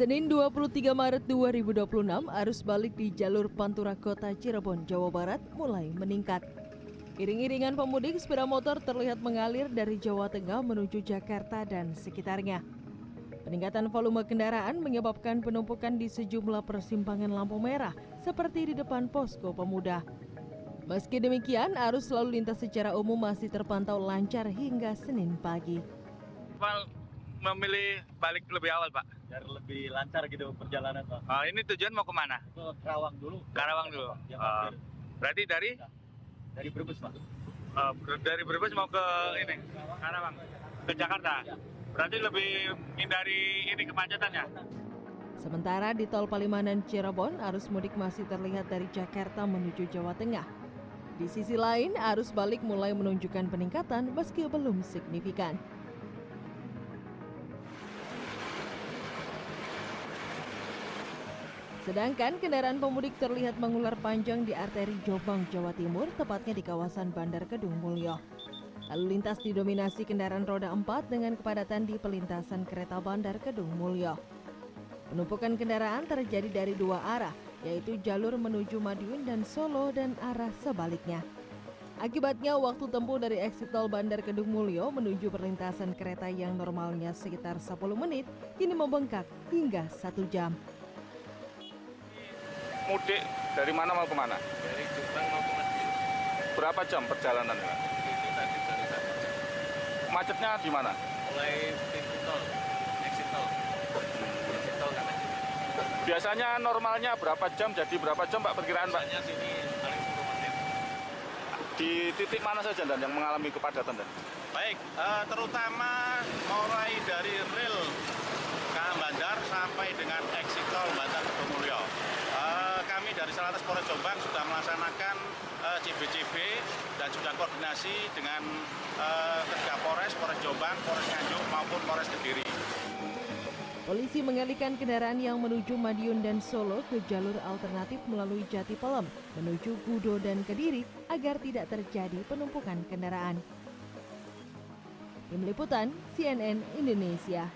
Senin 23 Maret 2026, arus balik di jalur Pantura Kota Cirebon, Jawa Barat mulai meningkat. Iring-iringan pemudik sepeda motor terlihat mengalir dari Jawa Tengah menuju Jakarta dan sekitarnya. Peningkatan volume kendaraan menyebabkan penumpukan di sejumlah persimpangan lampu merah, seperti di depan Posko Pemuda. Meski demikian, arus lalu lintas secara umum masih terpantau lancar hingga Senin pagi. Memilih balik lebih awal, Pak? Biar lebih lancar gitu perjalanan, Pak. Ini tujuan mau kemana? Ke Karawang dulu. Karawang dulu. Berarti Dari Brebes, Pak. Dari Brebes mau ke ini Karawang, ke Jakarta. Berarti lebih menghindari ini kemacetan ya? Sementara di Tol Palimanan Cirebon, arus mudik masih terlihat dari Jakarta menuju Jawa Tengah. Di sisi lain, arus balik mulai menunjukkan peningkatan meski belum signifikan. Sedangkan kendaraan pemudik terlihat mengular panjang di arteri Jombang, Jawa Timur, tepatnya di kawasan Bandar Kedung Mulyo. Lalu lintas didominasi kendaraan roda 4 dengan kepadatan di pelintasan kereta Bandar Kedung Mulyo. Penumpukan kendaraan terjadi dari dua arah, yaitu jalur menuju Madiun dan Solo dan arah sebaliknya. Akibatnya waktu tempuh dari eksit tol Bandar Kedung Mulyo menuju perlintasan kereta yang normalnya sekitar 10 menit, kini membengkak hingga 1 jam. Mudik dari mana mau kemana? Dari Jombang mau ke Madiun. Berapa jam perjalanan? Itu tadi baru 1 jam. Macetnya di mana? Mulai pintu tol, exit tol. Exit tol kan aja. Biasanya normalnya berapa jam, jadi berapa jam Pak perkiraan Pak? Biasanya sini paling 10 menit. Di titik mana saja Dan yang mengalami kepadatan Dan? Baik, terutama mulai dari rel KM Bandar sampai dengan exit tol Bandar Kedung Mulyo. Kami dari Satlantas Polres Jombang sudah melaksanakan CBCB dan sudah koordinasi dengan ketiga Polres Jombang, Polres Nganjuk maupun Polres Kediri. Polisi mengalihkan kendaraan yang menuju Madiun dan Solo ke jalur alternatif melalui Jati Pelem menuju Gudo dan Kediri agar tidak terjadi penumpukan kendaraan. Tim Liputan CNN Indonesia.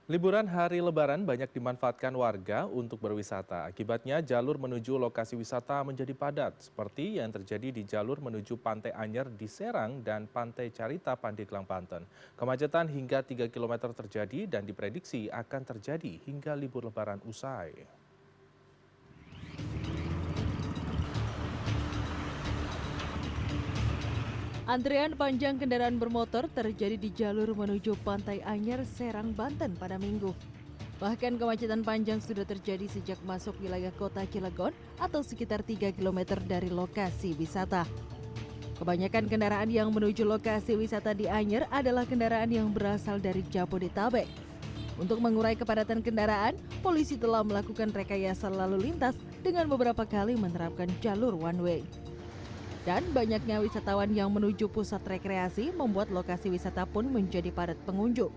Liburan hari Lebaran banyak dimanfaatkan warga untuk berwisata. Akibatnya jalur menuju lokasi wisata menjadi padat, seperti yang terjadi di jalur menuju Pantai Anyer di Serang dan Pantai Carita, Pandeglang, Banten. Kemacetan hingga 3 km terjadi dan diprediksi akan terjadi hingga libur Lebaran usai. Antrean panjang kendaraan bermotor terjadi di jalur menuju Pantai Anyer, Serang, Banten pada Minggu. Bahkan kemacetan panjang sudah terjadi sejak masuk wilayah kota Cilegon atau sekitar 3 km dari lokasi wisata. Kebanyakan kendaraan yang menuju lokasi wisata di Anyer adalah kendaraan yang berasal dari Jabodetabek. Untuk mengurai kepadatan kendaraan, polisi telah melakukan rekayasa lalu lintas dengan beberapa kali menerapkan jalur one way. Dan banyaknya wisatawan yang menuju pusat rekreasi membuat lokasi wisata pun menjadi padat pengunjung.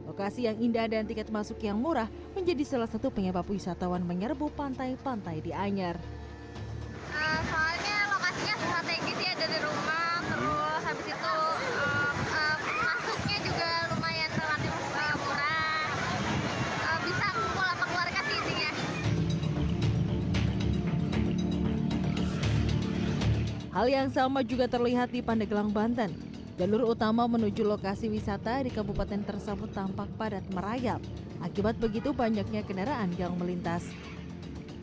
Lokasi yang indah dan tiket masuk yang murah menjadi salah satu penyebab wisatawan menyerbu pantai-pantai di Anyer. Soalnya lokasinya strategis ya dari rumah, terus habis itu masuknya juga lumayan relatif murah. Bisa kumpul sama keluarga sih intinya. Hal yang sama juga terlihat di Pandeglang, Banten. Jalur utama menuju lokasi wisata di kabupaten tersebut tampak padat merayap. Akibat begitu banyaknya kendaraan yang melintas.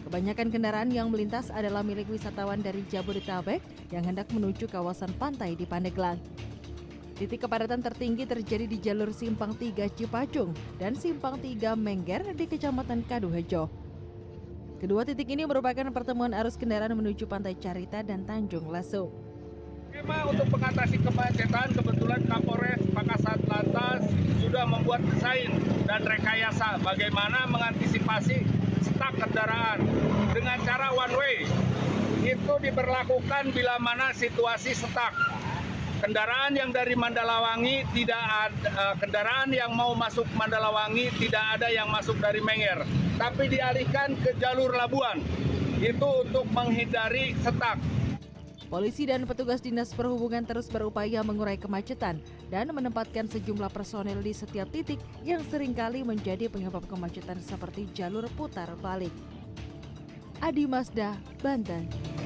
Kebanyakan kendaraan yang melintas adalah milik wisatawan dari Jabodetabek yang hendak menuju kawasan pantai di Pandeglang. Titik kepadatan tertinggi terjadi di jalur Simpang 3 Cipacung dan Simpang 3 Mengger di Kecamatan Kaduhejo. Kedua titik ini merupakan pertemuan arus kendaraan menuju Pantai Carita dan Tanjung Lesung. Skema untuk mengatasi kemacetan, kebetulan Kapolres Makassar Lantas sudah membuat desain dan rekayasa bagaimana mengantisipasi stak kendaraan dengan cara one way. Itu diberlakukan bila mana situasi stak. Kendaraan yang dari Mandalawangi tidak ada, kendaraan yang mau masuk Mandalawangi tidak ada yang masuk dari Menger, tapi dialihkan ke jalur Labuan. Itu untuk menghindari stak. Polisi dan petugas Dinas Perhubungan terus berupaya mengurai kemacetan dan menempatkan sejumlah personel di setiap titik yang seringkali menjadi penyebab kemacetan seperti jalur putar balik. Adi Mazda, Banten.